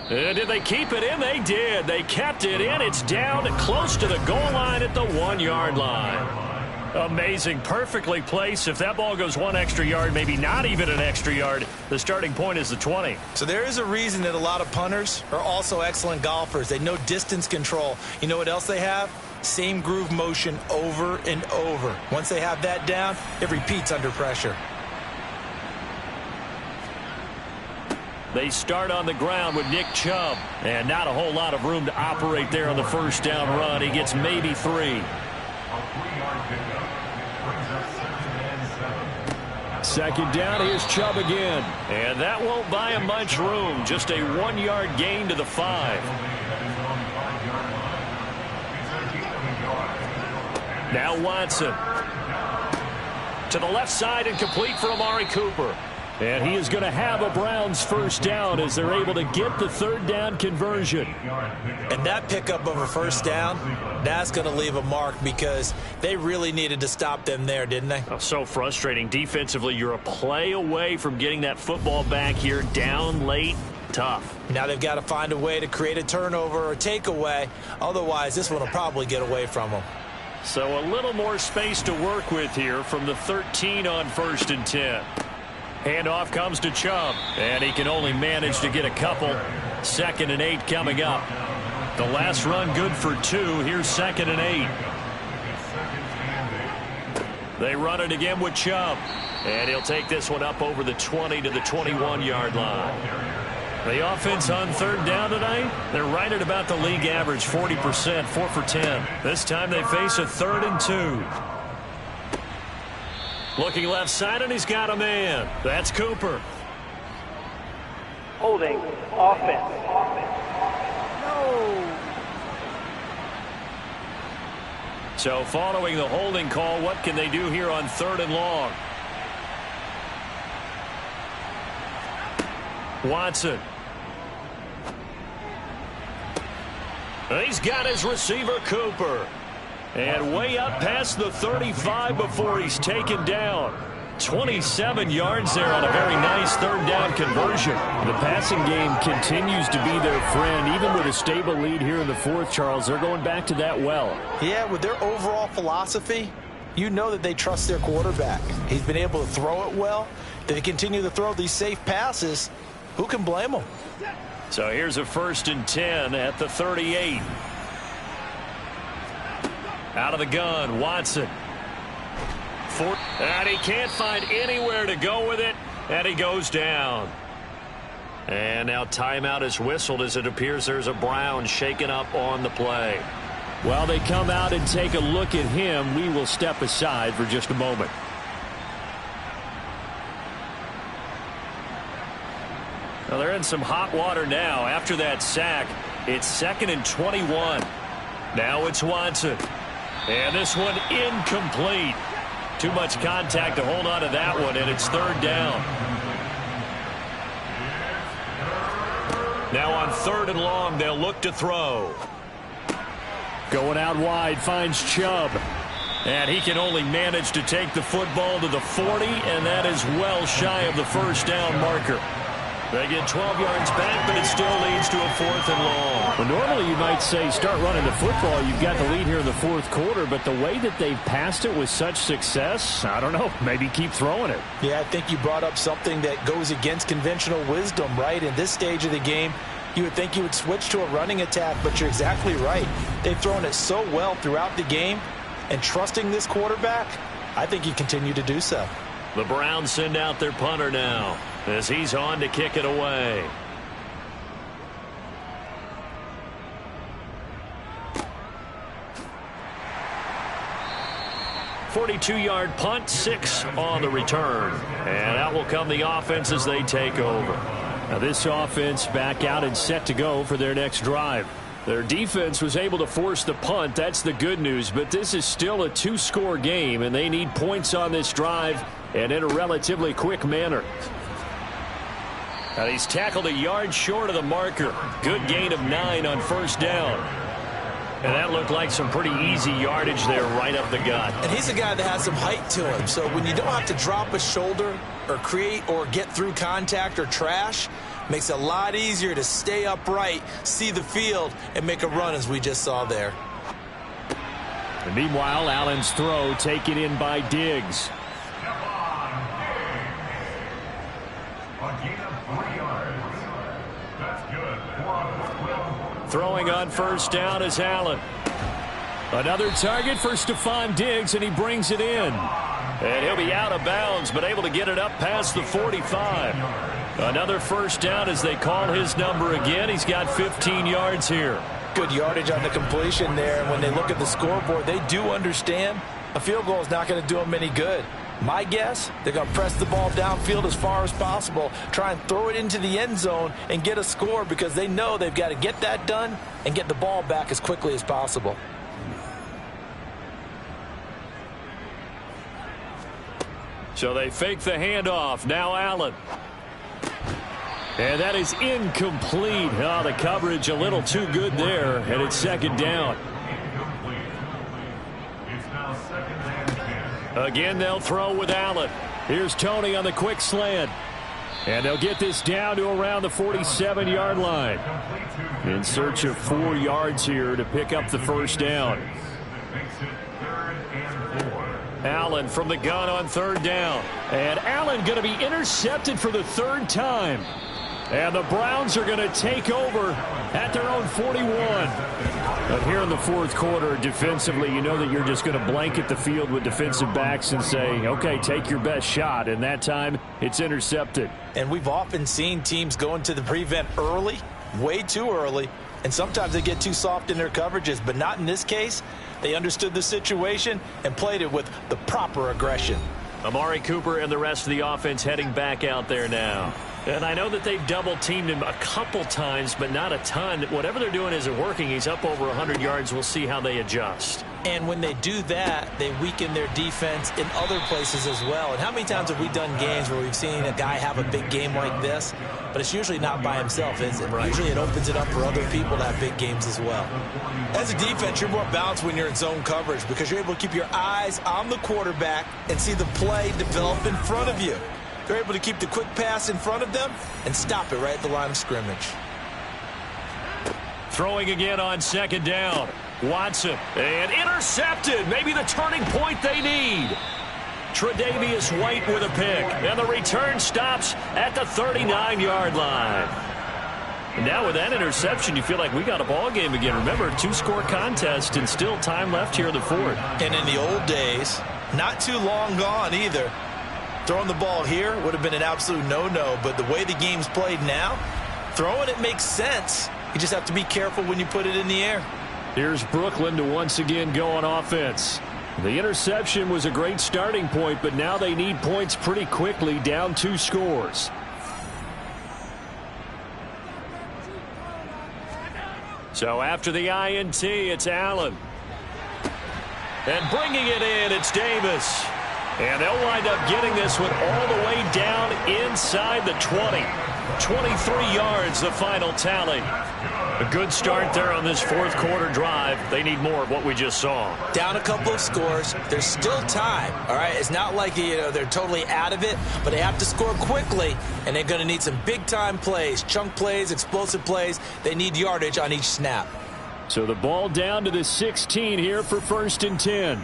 Did they keep it in? They did. They kept it in. It's down close to the goal line at the 1-yard line. Amazing. Perfectly placed. If that ball goes 1 extra yard, maybe not even an extra yard, the starting point is the 20. So there is a reason that a lot of punters are also excellent golfers. They know distance control. You know what else they have? Same groove motion over and over. Once they have that down, it repeats under pressure. They start on the ground with Nick Chubb, and not a whole lot of room to operate there on the 1st down run. He gets maybe 3. A 3-yard pickup. Brings up 2nd and 7. 2nd down, here's Chubb again. And that won't buy him much room. Just a 1-yard gain to the 5. Now Watson. To the left side and complete for Amari Cooper. And he is going to have a Browns 1st down as they're able to get the 3rd down conversion. And that pickup of a 1st down, that's going to leave a mark because they really needed to stop them there, didn't they? Oh, so frustrating. Defensively, you're a play away from getting that football back here down late. Tough. Now they've got to find a way to create a turnover or takeaway. Otherwise, this one will probably get away from them. So a little more space to work with here from the 13 on 1st and 10. Handoff comes to Chubb, and he can only manage to get a couple. 2nd and 8 coming up. The last run good for 2. Here's 2nd and 8. They run it again with Chubb, and he'll take this one up over the 20 to the 21-yard line. The offense on 3rd down tonight, they're right at about the league average, 40%, 4 for 10. This time they face a 3rd and 2. Looking left side, and he's got a man. That's Cooper. Holding offense. No. So following the holding call, what can they do here on 3rd and long? Watson. He's got his receiver, Cooper. And way up past the 35 before he's taken down. 27 yards there on a very nice 3rd down conversion. The passing game continues to be their friend. Even with a stable lead here in the 4th, Charles, they're going back to that well. Yeah, with their overall philosophy, you know that they trust their quarterback. He's been able to throw it well. They continue to throw these safe passes. Who can blame them? So here's a 1st and 10 at the 38. Out of the gun, Watson. And he can't find anywhere to go with it, and he goes down. And now timeout is whistled as it appears there's a Brown shaken up on the play. While they come out and take a look at him, we will step aside for just a moment. Well, they're in some hot water now. After that sack, it's 2nd and 21. Now it's Watson. And this one incomplete. Too much contact to hold on to that one, and it's third down. Now on 3rd and long, they'll look to throw. Going out wide, finds Chubb. And he can only manage to take the football to the 40, and that is well shy of the first down marker. They get 12 yards back, but it still leads to a 4th and long. Well, normally you might say start running the football. You've got the lead here in the 4th quarter, but the way that they've passed it with such success, I don't know, maybe keep throwing it. Yeah, I think you brought up something that goes against conventional wisdom, right? In this stage of the game, you would think you would switch to a running attack, but you're exactly right. They've thrown it so well throughout the game, and trusting this quarterback, I think you continue to do so. The Browns send out their punter now as he's on to kick it away. "42-yard punt, 6 on the return." And out will come the offense as they take over. Now this offense back out and set to go for their next drive. Their defense was able to force the punt. That's the good news. But this is still a 2-score game, and they need points on this drive and in a relatively quick manner. And he's tackled a yard short of the marker. Good gain of 9 on first down. And that looked like some pretty easy yardage there right up the gut. And he's a guy that has some height to him. So when you don't have to drop a shoulder or create or get through contact or trash, makes it a lot easier to stay upright, see the field, and make a run as we just saw there. And meanwhile, Allen's throw taken in by Diggs. Throwing on first down is Allen. Another target for Stephon Diggs, and he brings it in. And he'll be out of bounds, but able to get it up past the 45. Another first down as they call his number again. He's got 15 yards here. Good yardage on the completion there. And when they look at the scoreboard, they do understand a field goal is not going to do them any good. My guess, they're going to press the ball downfield as far as possible, try and throw it into the end zone and get a score because they know they've got to get that done and get the ball back as quickly as possible. So they fake the handoff. Now Allen. And that is incomplete. Oh, the coverage a little too good there, and it's second down. Again, they'll throw with Allen. Here's Tony on the quick slant. And they'll get this down to around the 47-yard line. In search of 4 yards here to pick up the first down. Allen from the gun on third down. And Allen going to be intercepted for the 3rd time. And the Browns are going to take over at their own 41. But here in the 4th quarter, defensively, you know that you're just going to blanket the field with defensive backs and say, okay, take your best shot. And that time, it's intercepted. And we've often seen teams go into the prevent early, way too early, and sometimes they get too soft in their coverages. But not in this case. They understood the situation and played it with the proper aggression. Amari Cooper and the rest of the offense heading back out there now. And I know that they've double-teamed him a couple times, but not a ton. Whatever they're doing isn't working. He's up over 100 yards. We'll see how they adjust. And when they do that, they weaken their defense in other places as well. And how many times have we done games where we've seen a guy have a big game like this, but it's usually not by himself, is it? Right. Usually it opens it up for other people to have big games as well. As a defense, you're more balanced when you're in zone coverage because you're able to keep your eyes on the quarterback and see the play develop in front of you. They're able to keep the quick pass in front of them and stop it right at the line of scrimmage. Throwing again on second down. Watson. And intercepted. Maybe the turning point they need. Tre'Davious White with a pick. And the return stops at the 39-yard line. And now with that interception, you feel like we got a ball game again. Remember, 2-score contest and still time left here in the 4th. And in the old days, not too long gone either, throwing the ball here would have been an absolute no-no. But the way the game's played now, throwing it makes sense. You just have to be careful when you put it in the air. Here's Brooklyn to once again go on offense. The interception was a great starting point, but now they need points pretty quickly, down 2 scores. So after the INT, it's Allen. And bringing it in, it's Davis. And they'll wind up getting this one all the way down inside the 20. 23 yards, the final tally. A good start there on this fourth quarter drive. They need more of what we just saw. Down a couple of scores. There's still time, all right? It's not like, they're totally out of it, but they have to score quickly, and they're going to need some big-time plays, chunk plays, explosive plays. They need yardage on each snap. So the ball down to the 16 here for 1st and 10.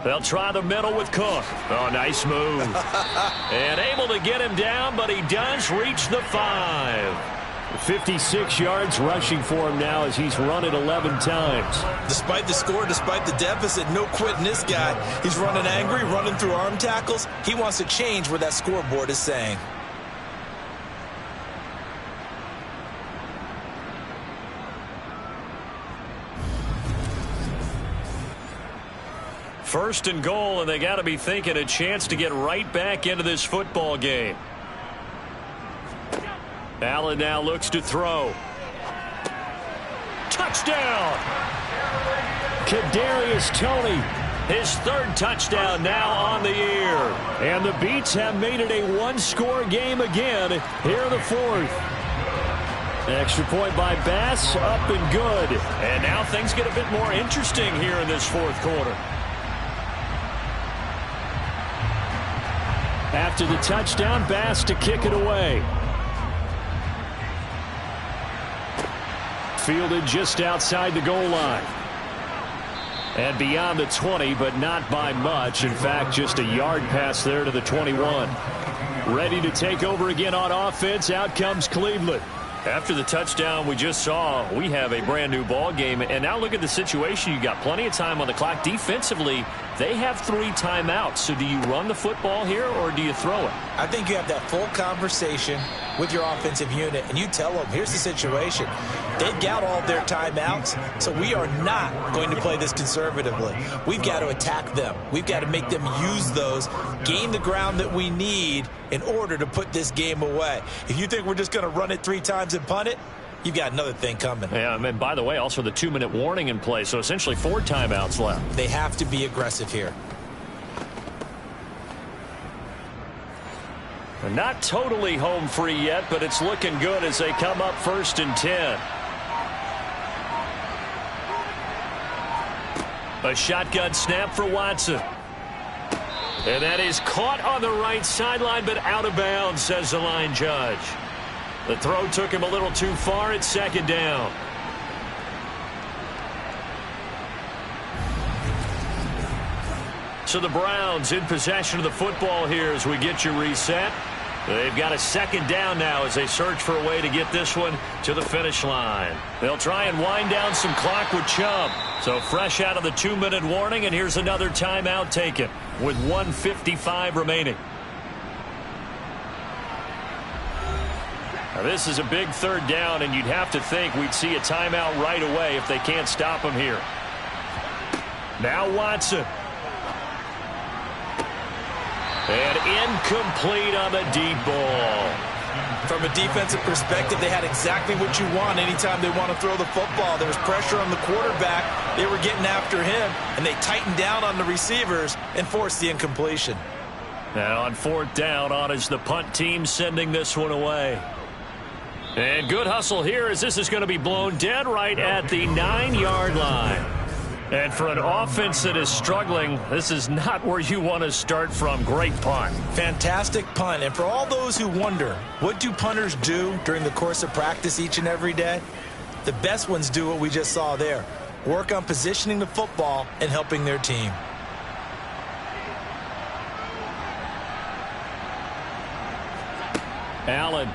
They'll try the middle with Cook. Oh, nice move. And able to get him down, but he does reach the 5. 56 yards rushing for him now as he's run it 11 times. Despite the score, despite the deficit, no quitting this guy. He's running angry, running through arm tackles. He wants to change what that scoreboard is saying. First and goal, and they got to be thinking a chance to get right back into this football game. Allen now looks to throw. Touchdown! Kadarius Toney, his 3rd touchdown now on the year. And the Beats have made it a one-score game again here in the 4th. Extra point by Bass, up and good. And now things get a bit more interesting here in this 4th quarter. After the touchdown, Bass to kick it away. Fielded just outside the goal line. And beyond the 20, but not by much. In fact, just a yard pass there to the 21. Ready to take over again on offense. Out comes Cleveland. After the touchdown we just saw, we have a brand new ball game. And now look at the situation. You got plenty of time on the clock. Defensively, they have 3 timeouts. So do you run the football here or do you throw it? I think you have that full conversation with your offensive unit, and you tell them, here's the situation. They've got all their timeouts, so we are not going to play this conservatively. We've got to attack them. We've got to make them use those, gain the ground that we need in order to put this game away. If you think we're just going to run it 3 times and punt it, you've got another thing coming. Yeah, and by the way, also the 2-minute warning in play, so essentially 4 timeouts left. They have to be aggressive here. Not totally home free yet, but it's looking good as they come up 1st and 10. A shotgun snap for Watson. And that is caught on the right sideline, but out of bounds, says the line judge. The throw took him a little too far. It's 2nd down. So the Browns in possession of the football here as we get you reset. They've got a 2nd down now as they search for a way to get this one to the finish line. They'll try and wind down some clock with Chubb. So fresh out of the 2-minute warning, and here's another timeout taken with 1:55 remaining. Now this is a big 3rd down, and you'd have to think we'd see a timeout right away if they can't stop him here. Now Watson. And incomplete on the deep ball. From a defensive perspective, they had exactly what you want anytime they want to throw the football. There was pressure on the quarterback. They were getting after him, and they tightened down on the receivers and forced the incompletion. Now on 4th down, on is the punt team sending this one away. And good hustle here as this is going to be blown dead right at the 9-yard line. And for an offense that is struggling, this is not where you want to start from. Great punt. Fantastic punt. And for all those who wonder, what do punters do during the course of practice each and every day? The best ones do what we just saw there. Work on positioning the football and helping their team. Allen.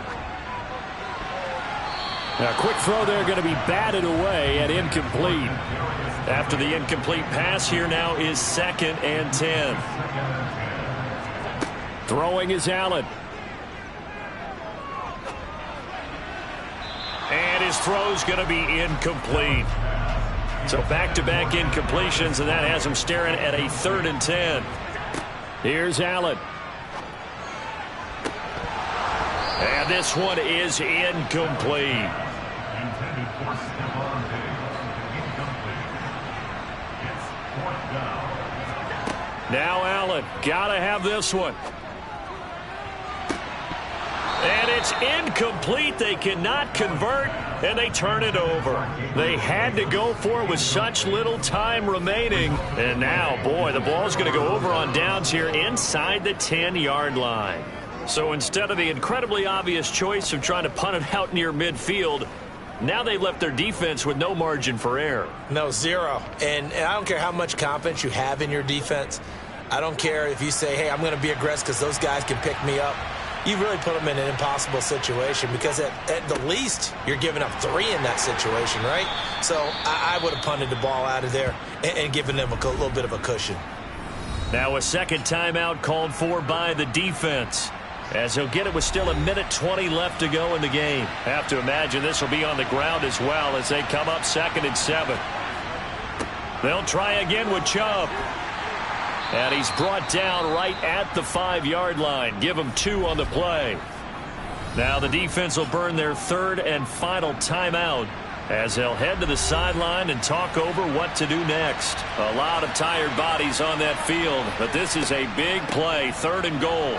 A quick throw there going to be batted away and incomplete. After the incomplete pass, here now is 2nd and 10. Throwing is Allen. And his throw's going to be incomplete. So back-to-back incompletions, and that has him staring at a 3rd and 10. Here's Allen. And this one is incomplete. Now Allen, gotta have this one. And it's incomplete. They cannot convert, and they turn it over. They had to go for it with such little time remaining. And now, boy, the ball's going to go over on downs here inside the 10-yard line. So instead of the incredibly obvious choice of trying to punt it out near midfield, now they've left their defense with no margin for error. No, zero. And I don't care how much confidence you have in your defense. I don't care if you say, hey, I'm going to be aggressive because those guys can pick me up. You really put them in an impossible situation because at the least you're giving up 3 in that situation, right? So I would have punted the ball out of there and given them a little bit of a cushion. Now a second timeout called for by the defense, as he'll get it with still 1:20 left to go in the game. Have to imagine this will be on the ground as well as they come up 2nd and 7. They'll try again with Chubb. And he's brought down right at the 5-yard line. Give him 2 on the play. Now the defense will burn their 3rd and final timeout as they'll head to the sideline and talk over what to do next. A lot of tired bodies on that field, but this is a big play, 3rd and goal.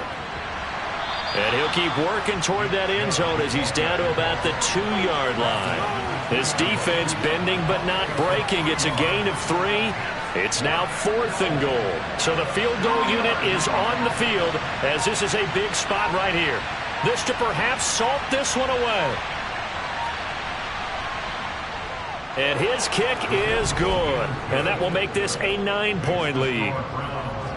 And he'll keep working toward that end zone as he's down to about the 2-yard line. This defense bending but not breaking. It's a gain of 3. It's now 4th and goal. So the field goal unit is on the field as this is a big spot right here. This to perhaps salt this one away. And his kick is good. And that will make this a 9-point lead.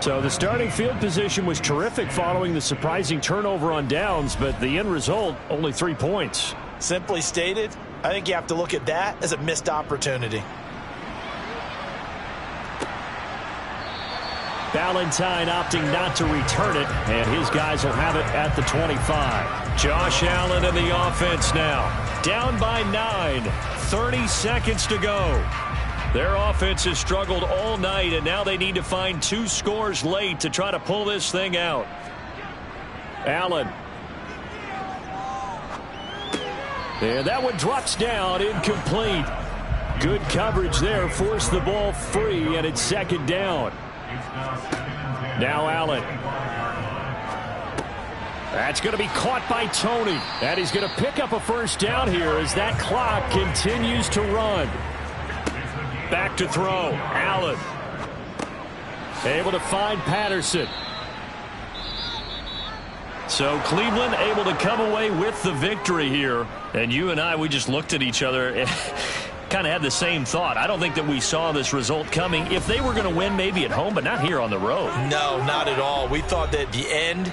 So the starting field position was terrific following the surprising turnover on downs, but the end result, only 3 points. Simply stated, I think you have to look at that as a missed opportunity. Valentine opting not to return it, and his guys will have it at the 25. Josh Allen in the offense now. Down by 9. 30 seconds to go. Their offense has struggled all night, and now they need to find 2 scores late to try to pull this thing out. Allen. And that one drops down, incomplete. Good coverage there, forced the ball free, and it's 2nd down. Now Allen. That's going to be caught by Tony. And he's going to pick up a 1st down here as that clock continues to run. Back to throw. Allen. Able to find Patterson. So Cleveland able to come away with the victory here. And you and I, we just looked at each other and kind of had the same thought. I don't think that we saw this result coming. If they were going to win, maybe at home, but not here on the road. No, not at all. We thought that at the end,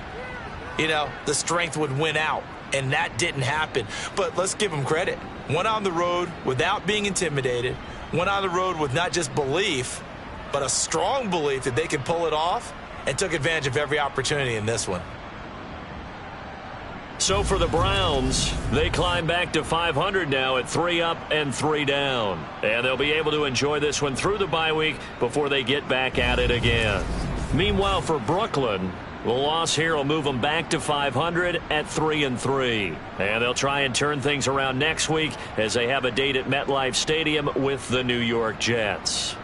the strength would win out, and that didn't happen. But let's give them credit. Went on the road without being intimidated. Went on the road with not just belief, but a strong belief that they could pull it off, and took advantage of every opportunity in this one. So for the Browns, they climb back to 500 now at 3 up and 3 down. And they'll be able to enjoy this one through the bye week before they get back at it again. Meanwhile, for Brooklyn, the loss here will move them back to 500 at 3 and 3. And they'll try and turn things around next week as they have a date at MetLife Stadium with the New York Jets.